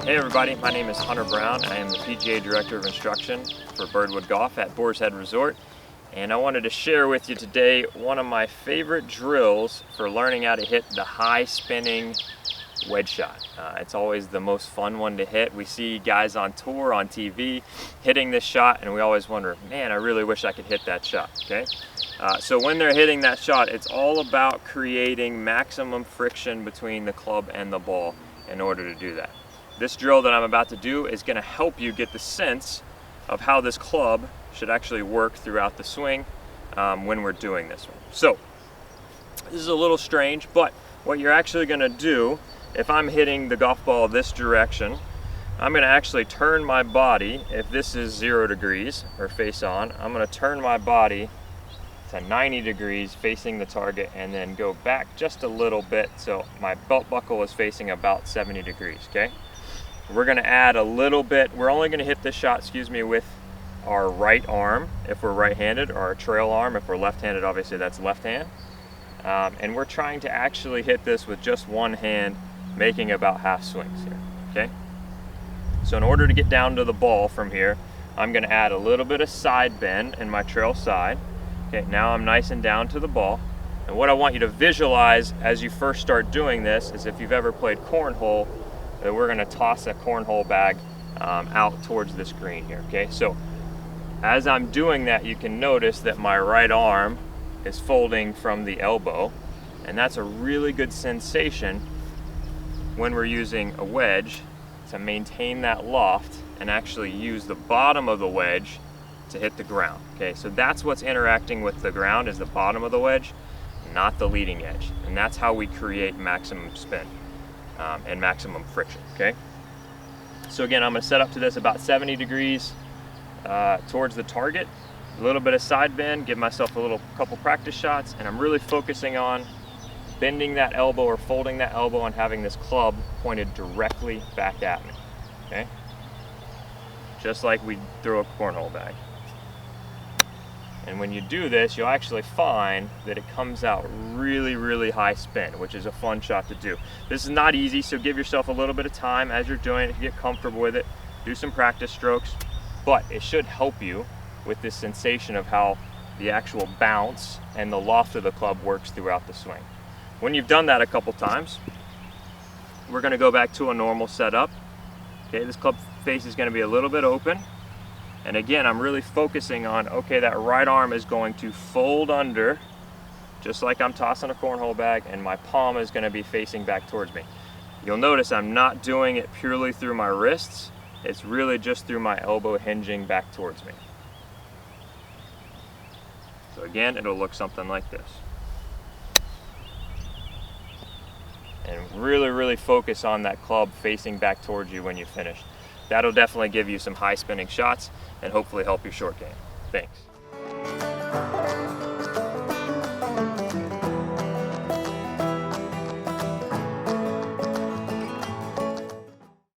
Hey everybody, my name is Hunter Brown. I am the PGA Director of Instruction for Birdwood Golf at Boar's Head Resort. And I wanted to share with you today one of my favorite drills for learning how to hit the high spinning wedge shot. It's always the most fun one to hit. We see guys on tour, on TV, hitting this shot, and we always wonder, man, I really wish I could hit that shot, okay? So when they're hitting that shot, it's all about creating maximum friction between the club and the ball in order to do that. This drill that I'm about to do is going to help you get the sense of how this club should actually work throughout the swing when we're doing this one. So this is a little strange, but what you're actually going to do, if I'm hitting the golf ball this direction, I'm going to actually turn my body. If this is 0 degrees or face on, I'm going to turn my body to 90 degrees facing the target and then go back just a little bit so my belt buckle is facing about 70 degrees, okay? We're going to add a little bit. We're only going to hit this shot, with our right arm if we're right-handed, or our trail arm if we're left-handed. Obviously that's left hand. And we're trying to actually hit this with just one hand, making about half swings here, okay? So in order to get down to the ball from here, I'm going to add a little bit of side bend in my trail side. Okay, now I'm nice and down to the ball. And what I want you to visualize as you first start doing this is, if you've ever played cornhole, that we're going to toss a cornhole bag out towards this green here, okay? So as I'm doing that, you can notice that my right arm is folding from the elbow, and that's a really good sensation when we're using a wedge to maintain that loft and actually use the bottom of the wedge to hit the ground, okay? So that's what's interacting with the ground, is the bottom of the wedge, not the leading edge. And that's how we create maximum spin and maximum friction, okay? So again, I'm gonna set up to this about 70 degrees towards the target, a little bit of side bend, give myself a couple practice shots, and I'm really focusing on bending that elbow or folding that elbow and having this club pointed directly back at me, okay? Just like we throw a cornhole bag. And when you do this, you'll actually find that it comes out really, really high spin, which is a fun shot to do. This is not easy, so give yourself a little bit of time as you're doing it to get comfortable with it. Do some practice strokes, but it should help you with this sensation of how the actual bounce and the loft of the club works throughout the swing. When you've done that a couple times, we're gonna go back to a normal setup. Okay, this club face is gonna be a little bit open. And again, I'm really focusing on, okay, that right arm is going to fold under, just like I'm tossing a cornhole bag, and my palm is gonna be facing back towards me. You'll notice I'm not doing it purely through my wrists. It's really just through my elbow hinging back towards me. So again, it'll look something like this. And really, really focus on that club facing back towards you when you finish. That'll definitely give you some high spinning shots and hopefully help your short game. Thanks.